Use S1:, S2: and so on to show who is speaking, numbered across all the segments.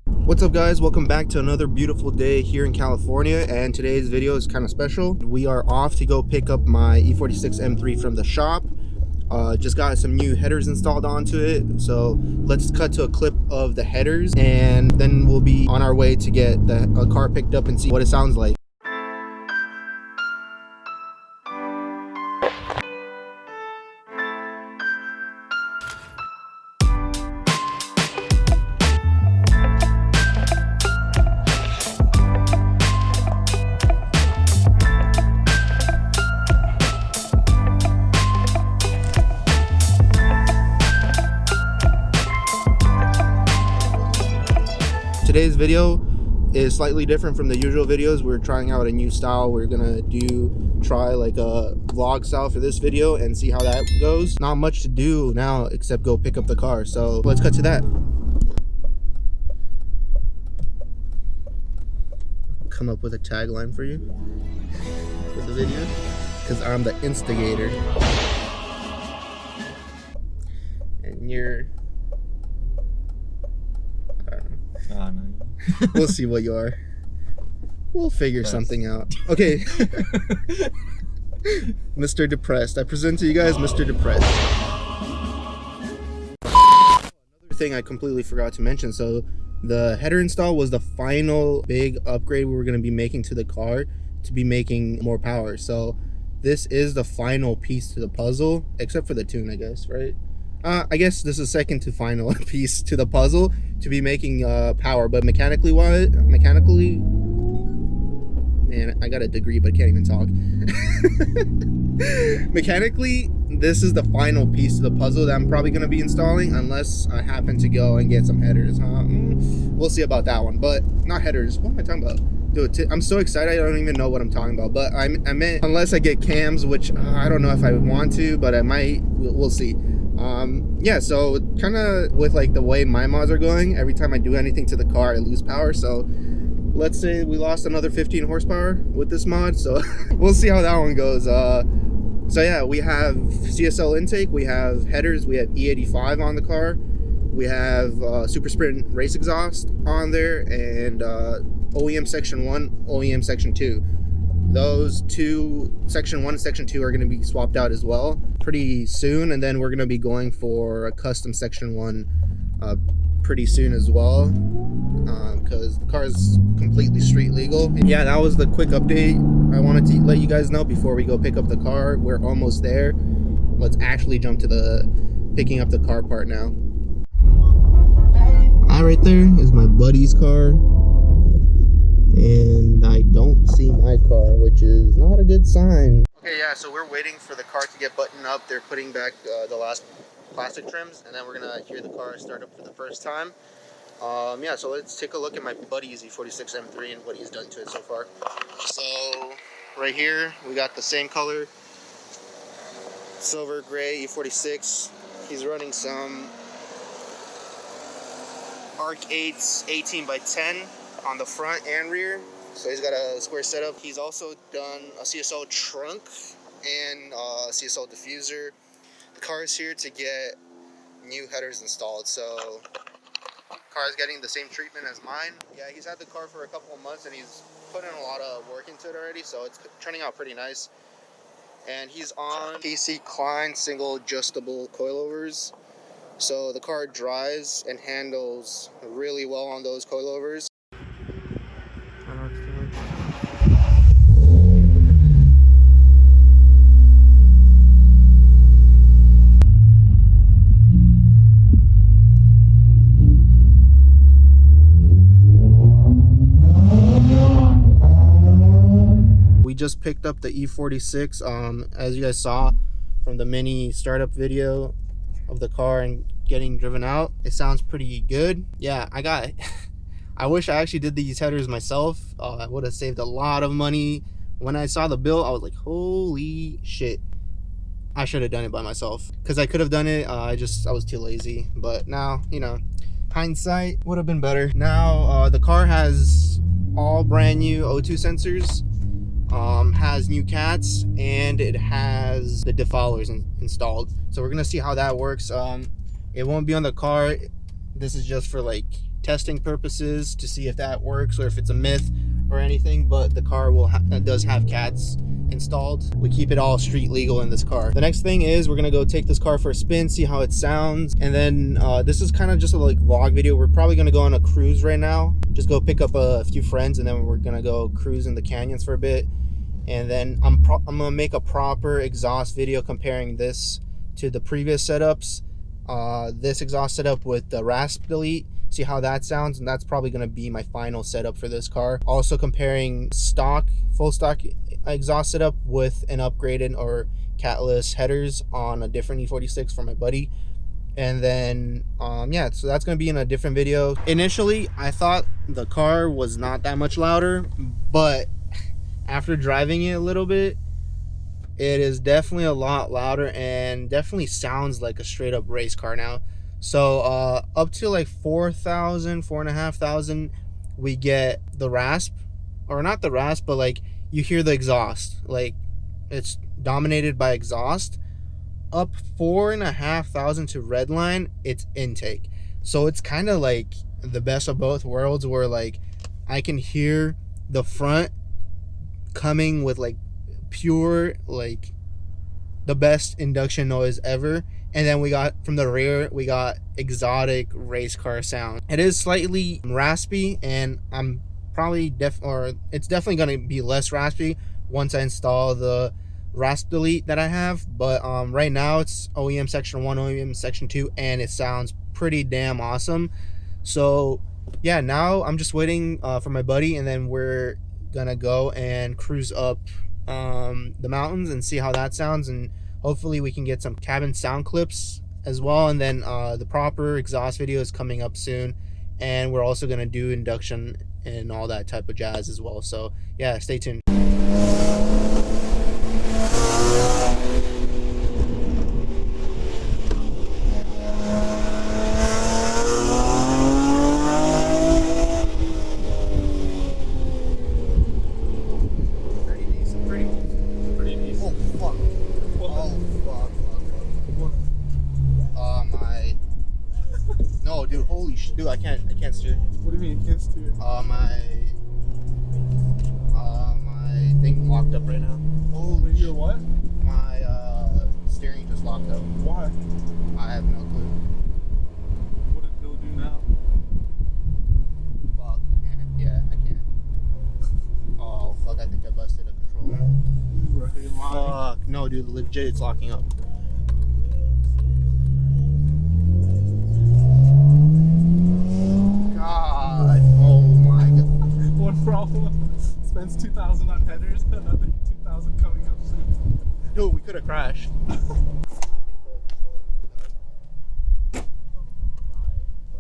S1: What's up guys, welcome back to another beautiful day here in California, and today's video is kind of special. We are off to go pick up my E46 M3 from the shop. Just got some new headers installed onto it, so let's cut to a clip of the headers and then we'll be on our way to get the car picked up and see what it sounds like. Today's video is slightly different from the usual videos. We're trying out a new style. We're gonna try like a vlog style for this video and see how that goes. Not much to do now except go pick up the car, so let's cut to that. Come up with a tagline for you for the video, because I'm the instigator and you're,
S2: Oh, no.
S1: we'll see what you are. We'll figure something out. Okay. Mr. Depressed. I present to you guys Mr. Depressed. Another thing I completely forgot to mention. So the header install was the final big upgrade we were going to be making to the car to be making more power. So this is the final piece to the puzzle, except for the tune, I guess, right? I guess this is second to final piece to the puzzle to be making power, but mechanically, man, I got a degree but can't even talk. Mechanically, this is the final piece to the puzzle that I'm probably going to be installing, unless I happen to go and get some headers. We'll see about that one, but not headers. What am I talking about? Dude, I'm so excited I don't even know what I'm talking about, but I meant unless I get cams, which I don't know if I want to, but I might. We'll see. Yeah, so kind of with like the way my mods are going, every time I do anything to the car I lose power. So let's say we lost another 15 horsepower with this mod, so we'll see how that one goes. So yeah, we have CSL intake, we have headers, we have E45 on the car, we have Super Sprint race exhaust on there, and OEM section 1, OEM section 2. Those two, section 1 and section 2, are going to be swapped out as well pretty soon, and then we're going to be going for a custom section 1 pretty soon as well, because the car is completely street legal. Yeah, that was the quick update I wanted to let you guys know before we go pick up the car. We're almost there. Let's actually jump to the picking up the car part now. That right there is my buddy's car, and I don't see my car, which is not a good sign. Okay, yeah, so we're waiting for the car to get buttoned up. They're putting back the last plastic trims, and then we're gonna hear the car start up for the first time. Yeah, so let's take a look at my buddy's E46 M3 and what he's done to it so far. So right here we got the same color, silver gray E46. He's running some Arc 8s 18x10 on the front and rear, so he's got a square setup. He's also done a CSL trunk and a CSL diffuser. The car is here to get new headers installed, so the car is getting the same treatment as mine. Yeah, he's had the car for a couple of months and he's put in a lot of work into it already, so it's turning out pretty nice. And he's on KC Klein single adjustable coilovers, so the car drives and handles really well on those coilovers. Just picked up the E46. As you guys saw from the mini startup video of the car and getting driven out, it sounds pretty good. Yeah, I wish I actually did these headers myself. I would have saved a lot of money. When I saw the bill, I was like, holy shit, I should have done it by myself, because I could have done it. I was too lazy. But now, you know, hindsight would have been better. Now the car has all brand new O2 sensors. has new cats, and it has the defoulers installed. So we're gonna see how that works. It won't be on the car. This is just for like testing purposes to see if that works or if it's a myth or anything. But the car does have cats installed. We keep it all street legal in this car. The next thing is we're gonna go take this car for a spin, see how it sounds, and then this is kind of just a like vlog video. We're probably gonna go on a cruise right now, just go pick up a few friends, and then we're gonna go cruise in the canyons for a bit, and then I'm gonna make a proper exhaust video comparing this to the previous setups. This exhaust setup with the rasp delete, see how that sounds, and that's probably going to be my final setup for this car. Also comparing full stock exhaust setup with an upgraded or Catless headers on a different E46 for my buddy. And then yeah, so that's going to be in a different video. Initially I thought the car was not that much louder, but after driving it a little bit, it is definitely a lot louder and definitely sounds like a straight up race car now. So up to like 4,000, 4,500, we get the rasp, or not the rasp, but like you hear the exhaust, like it's dominated by exhaust. Up 4,500 to redline, it's intake. So it's kind of like the best of both worlds, where like I can hear the front coming with like pure, like the best induction noise ever, and then we got from the rear, we got exotic race car sound. It is slightly raspy, and I'm probably it's definitely going to be less raspy once I install the rasp delete that I have. But right now it's OEM section 1, OEM section 2, and it sounds pretty damn awesome. So yeah, now I'm just waiting for my buddy, and then we're gonna go and cruise up the mountains and see how that sounds, and hopefully we can get some cabin sound clips as well. And then the proper exhaust video is coming up soon, and we're also going to do induction and all that type of jazz as well. So yeah, stay tuned. Dude, I can't steer.
S3: What do you mean you can't steer?
S1: My thing locked up right now.
S3: Holy, your what?
S1: My steering just locked up.
S3: Why?
S1: I have no clue.
S3: What did Bill do now?
S1: Fuck. Yeah, I can't. Oh fuck, I think I busted a controller.
S3: Right,
S1: Fuck. No, dude, legit, it's locking up. God, oh my god.
S3: One problem. Spends 2,000 on headers, another 2,000 coming up soon.
S1: Dude, we could have crashed.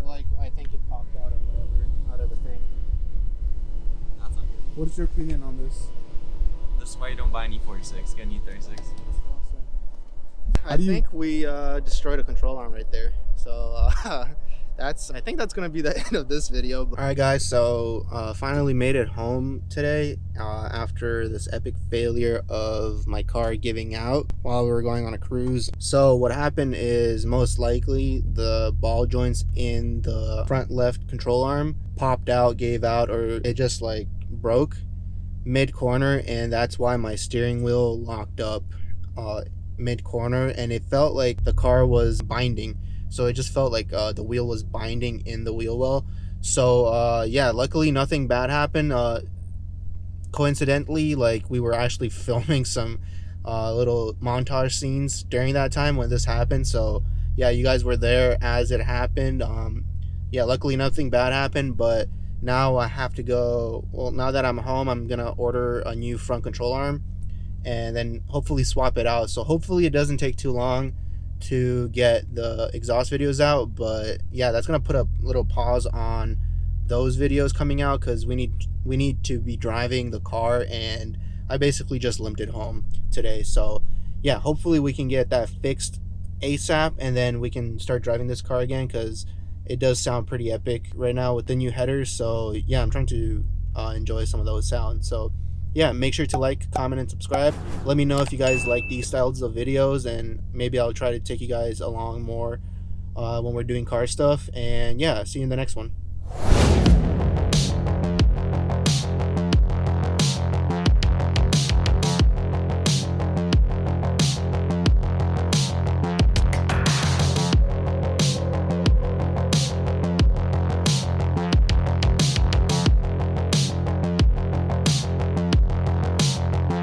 S1: Like, I think it popped out or whatever, out of the thing.
S2: That's not good.
S3: What is your opinion on this?
S2: This is why you don't buy an E46, get an E36.
S1: I think we destroyed a control arm right there. So I think that's gonna be the end of this video. All right guys, so finally made it home today after this epic failure of my car giving out while we were going on a cruise. So what happened is, most likely the ball joints in the front left control arm popped out, gave out, or it just like broke mid corner, and that's why my steering wheel locked up mid corner, and it felt like the car was binding. So it just felt like the wheel was binding in the wheel well. So yeah, luckily nothing bad happened. Coincidentally, like, we were actually filming some little montage scenes during that time when this happened. So yeah, you guys were there as it happened. Yeah, luckily nothing bad happened, but now I have to go. Well, now that I'm home, I'm gonna order a new front control arm and then hopefully swap it out. So hopefully it doesn't take too long to get the exhaust videos out. But yeah, that's gonna put a little pause on those videos coming out, because we need to be driving the car, and I basically just limped it home today. So yeah, hopefully we can get that fixed ASAP, and then we can start driving this car again, because it does sound pretty epic right now with the new headers. So yeah, I'm trying to enjoy some of those sounds. So yeah, make sure to like, comment, and subscribe. Let me know if you guys like these styles of videos, and maybe I'll try to take you guys along more when we're doing car stuff. And yeah, see you in the next one.